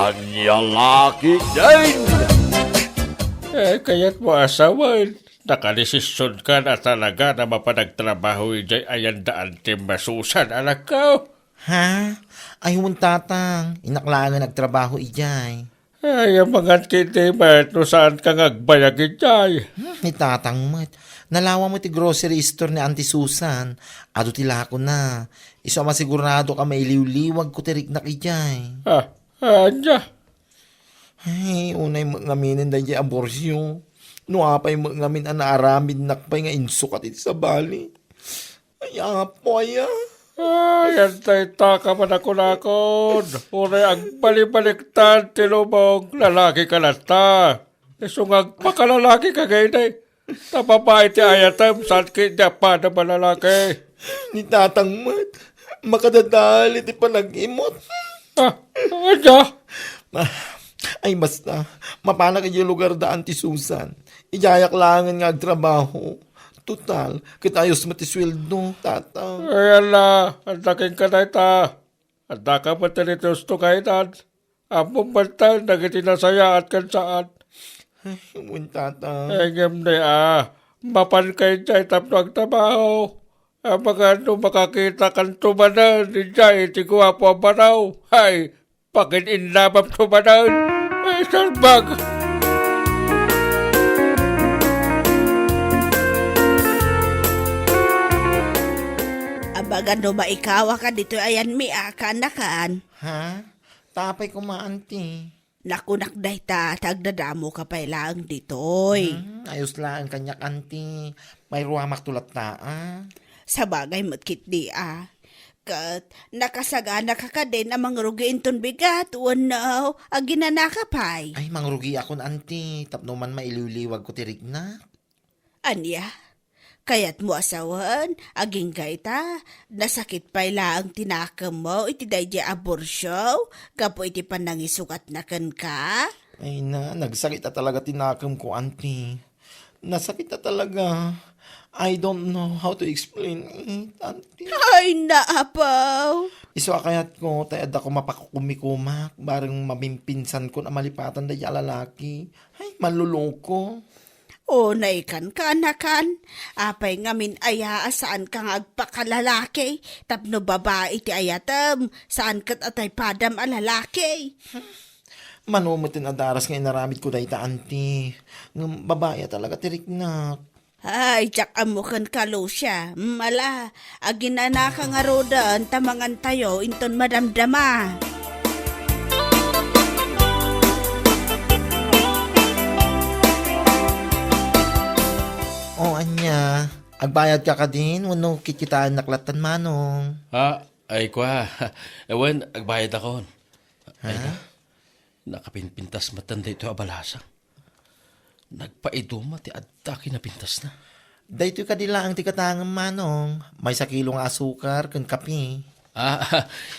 Anya laki din! Kaya't mo asawan. Nakadesisyon ka na talaga na mapanagtrabaho ijay ayan daan masusan, anak ko. Ha? Ayun tatang, inaklaan nga nagtrabaho ijay. Ay, ang mga kitimat, no saan ka ngagbayag ijay? Ni tatang mat, nalawa mo ti grocery store ni Auntie Susan. Ado tila ko na. Iso masigurado ka mailiw-liwag ko tirik na ijay. Anya? Ay, unay mangaminin da ijay aborsyo. No apay mangamin ang naaramid nakpay nga insukat iti sa bali. Ay, apo aya. Ay, antay taka man ako nakon. Unay ang balibaliktad, tinubog, lalaki ka na ta. Isungag pakalalaki ka gayon Tapapay ti ayatam, saan kanya pa na malalaki? Ni tatang mat, makadadali ti panag-imot. Anya? Ay basta, mapana kayo lugar da Auntie Susan. Ijayak langan nga agtrabaho. Total, kitayos matisweldo, tatang. Ay, ala, ang taking ka na ita. Ang taka pa tinitos to kainan. Ang bantay, nagitinasaya at kansaan. Ay, tatang. Ay, na mapan kayo dyan tapno ang trabaho. Ang mga makakita kang tumanan, dyan, tigwa po ang banaw. Ay, pakin-inlabang tumanan. Ay, salbag. Abaga no maikawa ka dito ayan mi akanakan. Ha? Tapay ko maanti. Nakunak day ta, tagdadamo ka pa lang ditoy. Ayos lang kanyak anti. May ruwamak tulat ta, Sa bagay matkit di Kat, nakasagana ka ka din ang mangrugiin ton bigat. Wano, aginana ka pay. Ay, mangrugi ako na anti. Tapno man mailiw-liwag ko tirik na. Anya, kayat mo asawan, aging gaita, nasakit pa ang tinakam mo, iti day di aborsyo, kapo iti panangisukat na kan ka. Ay na, nagsakit na talaga tinakam ko, anti. Nasakit na talaga. I don't know how to explain it, anti. Ay, naapaw. Iso akayat ko, tayad ako mapakukumikumak, bareng mamimpinsan ko na malipatan day lalaki. Ay, manluloko. O naikan ka, anakan. Apay ngamin aya saan ka nga agpakalalaki. Tapno babae ti ayatam, saan kat atay padam alalaki. Manumatin adaras nga inaramid ko day ta, anti. Ng babae talaga tirik na. Ay, jak amukan ka siya. Mala, aginana ka nga rodan, tamangan tayo, inton madamdama. O, anya, agbayad ka din, wano kikitaan naklatan manong. Ay kwa, ewan, agbayad ako. Ay Ha? nakapinpintas matanda ito abalasang. Nagpaiduma ti adta kinapintas na. Dahito ka dila ang tikatangan manong, may sa kilong asukar, kan kape.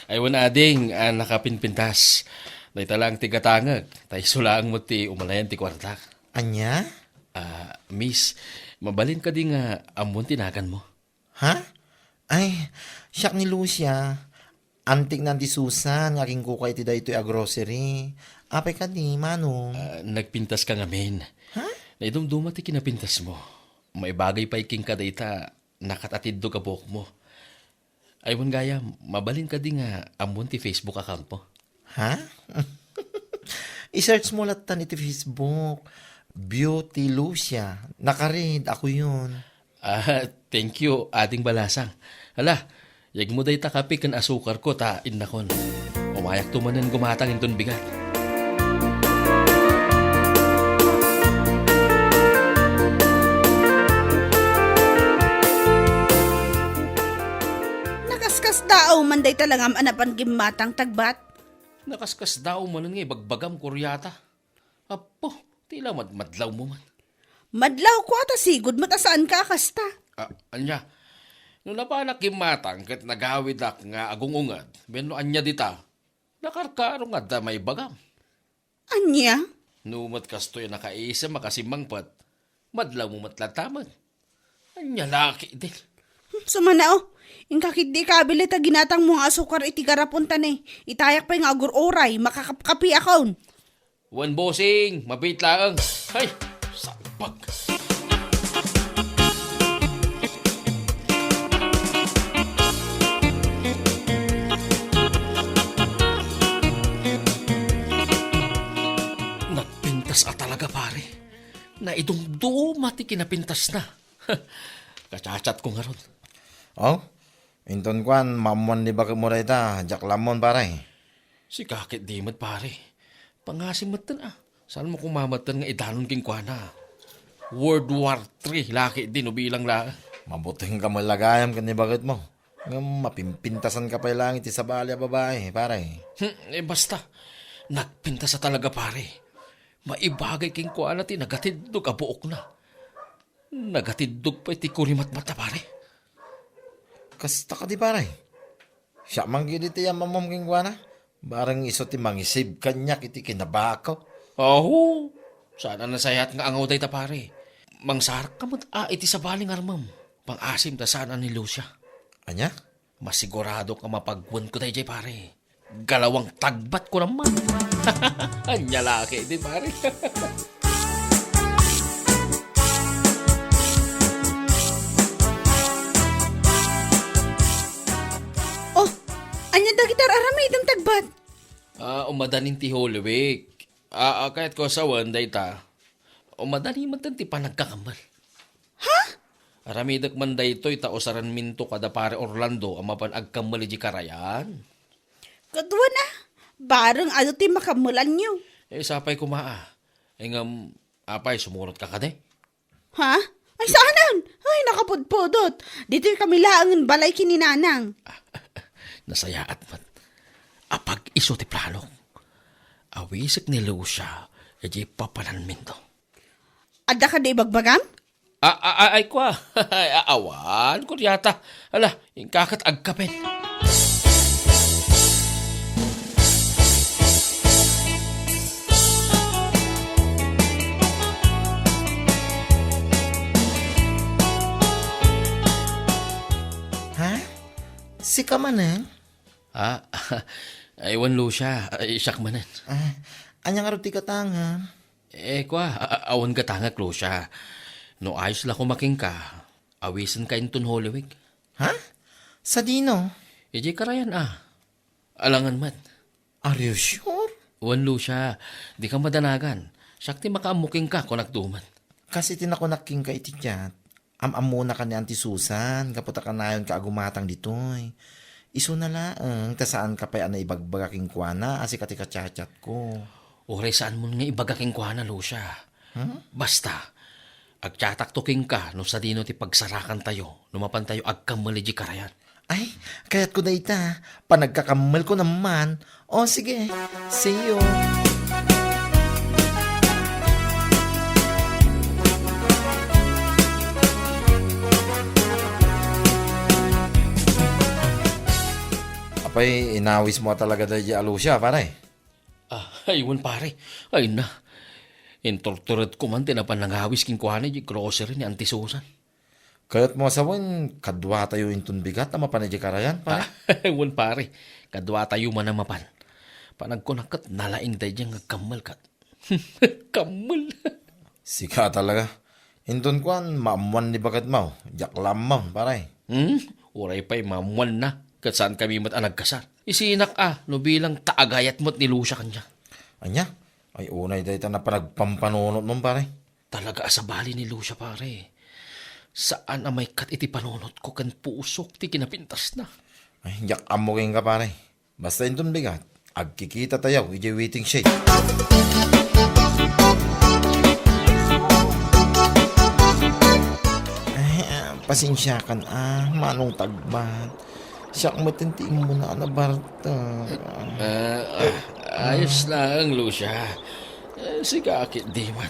Aywan ading, nakapinpintas. Dahita lang ti katangag, tayo sulaang mo ti umalayan ti kwarta. Anya? Miss, mabalin ka di nga amon tinakan mo. Ha? Ay, siyak ni Lucia. Antik na di Susan, ng aking kukay ti dahito a grocery. Apay ka di, manong. Nagpintas ka ngamin. Ha? Naidumduma ti kinapintas mo. May bagay pa iking ka dayta, nakatatid do ka buhok mo. Aywan gaya, mabalin ka di nga amon ti Facebook account mo. Ha? I-search mo latan iti Facebook. Beauty Lucia. Nakaread, ako yun. Thank you, ating balasang. Hala, yag mo dayta kape kan asukar ko ta innakon. Umayak tumanan gumatang inton bigat. Nakaskas dao, manday talangam anapan gimatang tagbat. Nakaskas daw mo nga bagbagam kuryata. Apo, tila madlaw mo man. Madlaw ko ata sigud matasaan ka kasta. Anya, nung napanak gimatang kat nagawid ak nga agungungad, benno anya dita, nakarkaro nga da may bagam. Anya? Numat kastoy nakaisa makasimangpat, madlaw mo matlataman. Anya laki din. Sumanao, Ingkakit di kabili ta ginatang mo nga asukar iti garapunta ni. Itayak pa yung agur oray, makakapkapi akon. Wan bossing, mabait lang. Ay, sabag. Nagpintas talaga pare. Na idumduma ti kinapintas na. Kachachat ko nga ron. Oh, inton kwan, mamuan ni bakit mo rita, jak lamon pare. Si kakit di mat pare. Pangasim matan Saan mo kumamatan nga idanon king kuana? World War III, laki din o bilang la. Mabuting ka malagayam ka ni bakit mo. Nga mapimpintasan ka pa lang iti sa balya babae, pare. Basta, nagpinta sa talaga pare. Maibagay king kuana ti nagatidog abuok na. Nagatidog pa iti kurimat mata pare. Kasta ka di pare. Siya man gini ti mamom king kuana. Barang iso ti mangisib kanyak iti kinabakaw. Aho, sana nasayat nga angaw day ta pare. Mangsarak ka mo iti sa baling armam. Pang-asim ta sana ni Lucia. Anya? Masigurado ka mapagwan ko day pare. Galawang tagbat ko naman. Anya laki di pare. Oh, anya da gitar aramay itong tagbat. Umadanin ti Holy Week. Kahit ko sa day ta. Umadani man ti panagkakamal. Ha? Aramidak man day ito itaosaran minto kada pare Orlando ang mapan agkamali di karayan. Kadwa na. Barang ano ti makamulan nyo. Sapay kumaa. Ngam, apay sumurot ka kade. Ha? Ay saanan? Ay nakapudpudot. Dito kami laangan balay kininanang. Nasayaat man. Apag iso ti plano. Awisik ni Lucia, edi papalan minto. Adda ka di bagbagam? Ay kwa. Awan, kuryata. Ala, yung kakat agkapin. Ha? Si ka man eh? Aywan Lucia, siyak manan. Anya nga ruti katanga. Kwa, awan ka tangak Lucia. No ayos la kumaking ka, awisan ka inton Holy Week. Ha? Sa dino? Edi karayan Alangan mat. Are you sure? Wan Lucia, di ka madanagan. Sakti makaamuking ka kung nagduman. Kasi tinakunaking ka iti tiyat. Muna ka ni Auntie Susan, kaputa ka na yun kaagumatang ditoy. Iso na laang, tasaan ka pa na ibagbagaking kuana, asi katika chat ko. Oray saan mo nga ibagaking kuana, Lucia? Basta, agchataktuking ka no sa dino ti pagsarakan tayo, numapan tayo agkamali di karayan. Ay, kaya't ko na ita, panagkakamal ko naman. O sige, see you. Apay, inawis mo talaga dahil Alucia, pare. Aywan pare. Ay na. Intorturat ko man tinapan nangawis king kuhanay di grocery ni Auntie Susan. Kaya't mo asawin, kadwa tayo intun bigat na mapanay di karayan, pare. Aywan pare. Kadwa tayo man na mapan. Panagkunakat nalaing day diyang nagkamal kat. Kamal. Sika talaga. Intun kuan, maamuan ni bagat mo. Jak lamang, pare. Uray pa'y mamuan na. Kat saan kami mat nagkasal. Isinak no bilang taagayat mo't ni Lucia kanya. Anya? Ay unay dahi ta na panagpampanunot mong pare. Talaga asabali ni Lucia pare. Saan amay kat iti panunot ko kan pusok ti kinapintas na. Ay, jak amuking ka pare. Basta intun bigat. Agkikita tayo, iji waiting shade. Ay, pasensya kan manong tagbat. Siyak matintiin mo na Barta. Ayos lang, Lucia. Sigakit di man.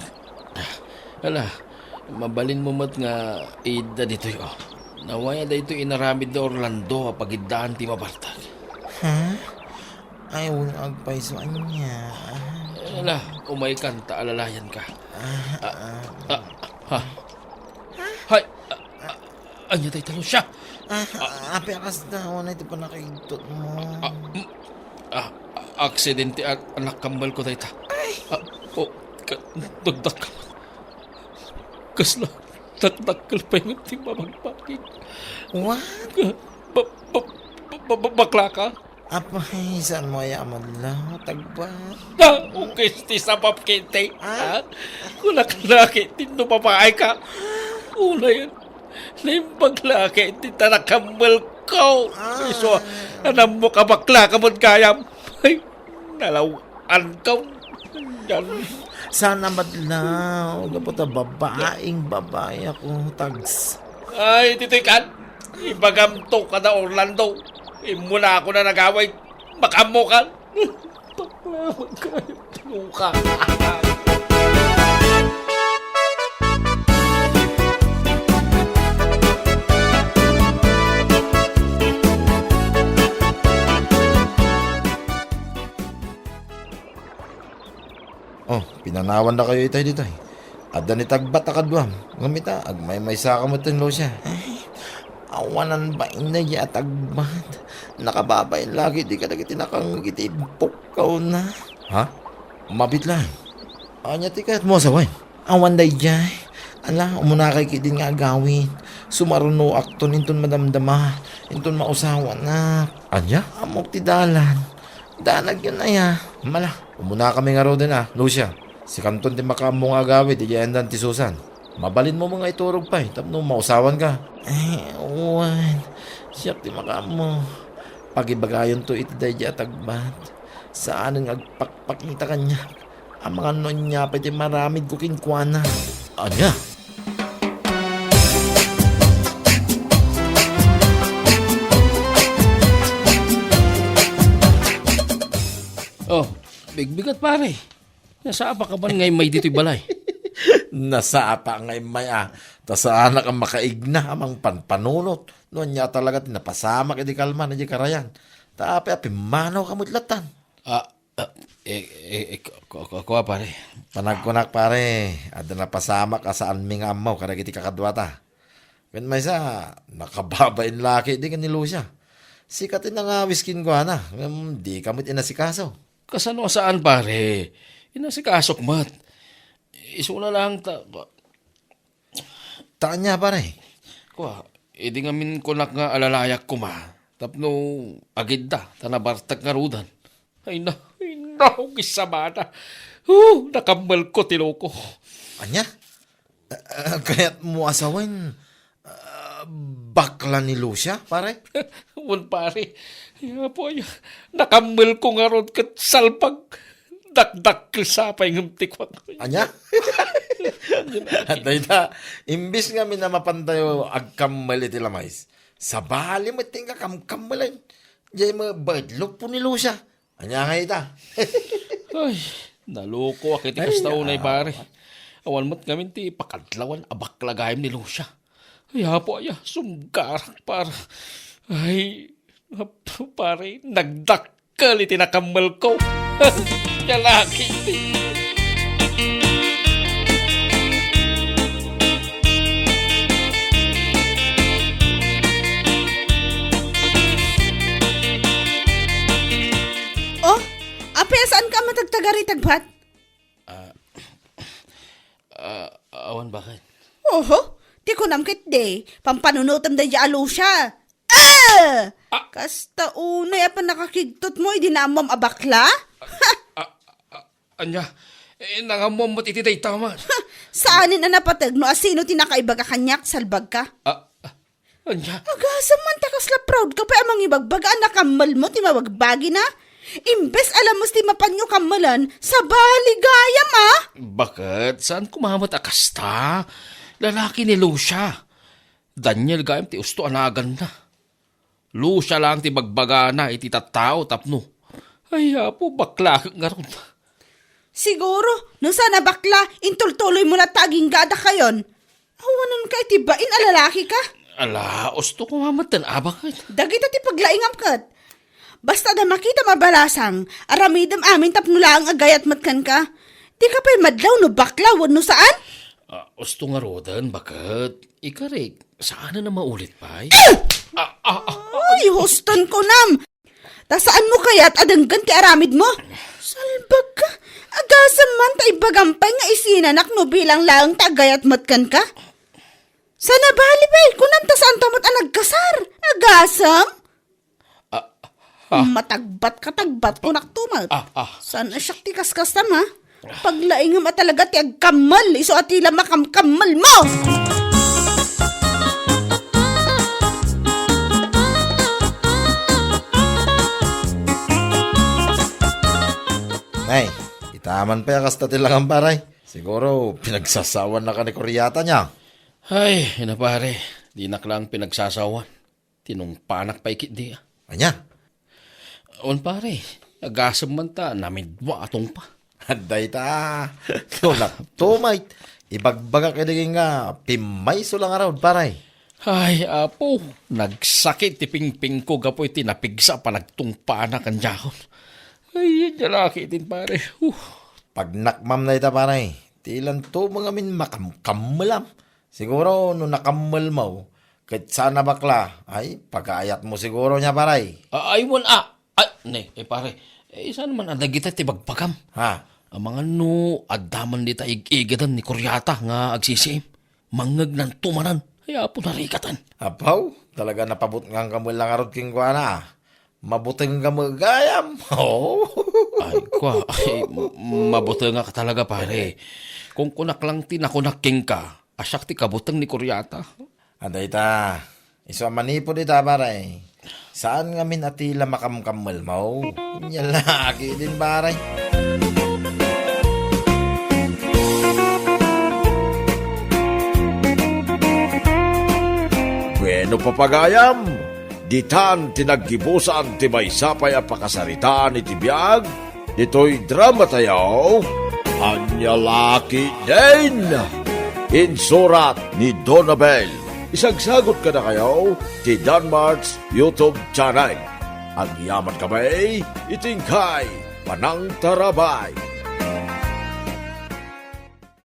Mabalin mo mat nga ida dito yo. Nawaya da ito inaramid na Orlando pagidaan ti mabartag. Ha? Ayaw na agpaiso niya. Umay kanta, alalayan ka. Hay! Anya tayo talo siya. Api akas na, wala ito pa nakiktot mo. Aksidente at anak kambal ko dayta. Dagdag ka. Kasla, dagdagkal pa yung ti mamagpakik. What? Bakla ka? Apay, saan mo ayaman lang? Tagba. Okay, ti sa papkinte. Kung nakalaki, tinto papaay ka. Una yan. Naimbagla ti tanakambal ko. So, anam mo ka bakla ka mo kayam. Ay, nalawan ka. Yan. Sana madlaw. Kapot babaeng babae ako. Tags. Ay, titikan. Ibagamto ka na Orlando. Muna ako na nagaway. Makamo ka. Paklaman ka. Tuka. Oh, pinanawan na kayo itay dito. Ada ni tagbat akadwam. Ngamita, agmay-may sa kamutin lo siya. Awanan ba inay ya tagbat? Nakababay lagi, di ka nagiti nakangitipok ka na. Ha? Mabit lang. Anya tikat mo sa wan. Awan day jay. Ala, umuna kay kidin nga gawin. Sumaruno akton inton madamdama. Inton mausawa na. Anya? Amok ti dalan. Danag yun na ya. Mala, umuna kami nga rodin Lucia. Si Kanton ti makamong agawit, iyayendan ti Susan. Mabalin mo mga iturog pa tapno mausawan ka. Uwan. Siyak ti makamo. Pagibagayon to iti day tagbat. Saan ang agpakpakita kanya. Ang mga nonya pa ti maramid ko kinkwana. Anya? Oh, bigbigat pare. Nasa apa ka ba ngay may dito'y balay? Nasa apa ngay may Tasaan ka makaigna amang panpanunot. Noon niya talaga tinapasama kiti kalma na di karayan. Tapi manaw kamutlatan. Kuha pare. Panagkunak pare. Ada napasama ka saan ming amaw kada kiti kakadwata. Kan may sa nakababain laki di ka ni Lucia. Sikatin na nga wiskin ko di kamot inasikaso. Kasano saan pare? Inasikasok mat. Isuna lang Taan niya pare. Kuha, di ngamin kunak nga alalayak ko Tapno agid da, tanabartag nga rudan. Ay na, kisabana. Nakambal ko tiloko. Anya? Kaya't mo asawin bakla ni Lucia, pare? Wan pare, po nakambal ko nga ron kat salpag. Dakdak kisapay ng tikwak. Anya? Aday na, imbis nga minamapantayo agkamal iti lamais. Sa bali mo tingka kamkamalan. Diyan mo badlok po ni Lucia. Anya nga ita? Ay, naloko akit ikas taunay pare. Awan mo't ngamin ti pakadlawan abaklagayim ni Lucia. Ay hapo sumgarak para. Ay, pare, nagdakkel iti nakamal ko. Lalaki. Oh, saan ka matagtagari tagbat? Awan bakit? Oho, di ko namkit de. Pampanunutam da di Alusya. Kasta unay apa nakakigtot mo, hindi na amam abakla? Anya, nangamom mo't iti day tama. Saanin na napatag no asino tinakaiba ka kanyak, salbag ka? Anya? Agasam man takas la proud ka pa amang ibagbaga nakamal mo, timawagbagi na. Imbes alam mo ti mapanyo kamalan, sa baligayam Bakit? Saan kumamat akasta? Lalaki ni Lucia. Daniel gayam ti usto anagan na. Lucia lang ti bagbaga na iti tattao tapno. Ay po bakla nga ron. Siguro, no sana bakla, intultuloy mo na taging gada kayon. Awanan ka itibain alalaki ka. Ala, usto kumamat tan abakit. Dagita ti paglaingam kat. Basta da makita mabalasang, aramidam amin tapno lang agayat matkan ka. Di ka pa'y madlaw no bakla, wad no saan? Usto nga rodan, bakit? Ikarig, saan na maulit pa? Ay, huston ko nam! Tasaan mo kaya't adanggan ti aramid mo? Salbag ka! Agasam man ta ibagampay nga isinanak no bilang laang tagayat matkan ka? Sana balibay, kunam tasaan tamot ang nagkasar? Agasam? Matagbat ko naktumat. Sana siyak ti kaskastam ha? Paglaingam at talaga ti agkamal, iso atila makamkamal mo! Ay, itaman pa yung kasta tilang ang paray. Siguro, pinagsasawan na ka ni kuryata niya. Ay, ina pare, di na lang pinagsasawan. Tinungpanak pa ikit di. Anya? On pare, agasam man ta, namidwa atong pa. Handay ta. Tulak tumay. Ibagbaga kiniging nga, pimay sulang araw, paray. Ay, apo, nagsakit ti pingping ko gapoy tinapigsa pa nagtungpanak ang jakon. Ay, yan lalaki din pare. Pag nakmam na ita, paray, tilan to mga min makamkamulam. Siguro, nung nakamal mo, kahit sana bakla, ay, pag-aayat mo siguro niya, paray. Ay, pare, saan naman ang nagita ti bagpagam? Ha? Ang mga adaman dita igadan ni Kuryata nga agsisim. Mangag ng tumanan, ay apo narikatan. Apaw, talaga napabot nga kamul lang arot king kwa na. Mabuting kamagayam. Oh. Mabuti nga ka talaga pare. Kung kunak lang tinakunaking ka, asyak ti kabutang ni Kuryata. Anday ta, iso manipo dita, paray. Saan nga min atila makamkamal mo? Nyalaki din, paray. Bueno papagayam, ditan tinaggibusan ti may sapay a pakasaritaan iti biyag, ito'y drama tayo, Anyalaki din! Insurat ni Donabel. Isagsagot ka na kayo ti Danmarks YouTube channel. Ang yaman kamay, itingkay, panang tarabay.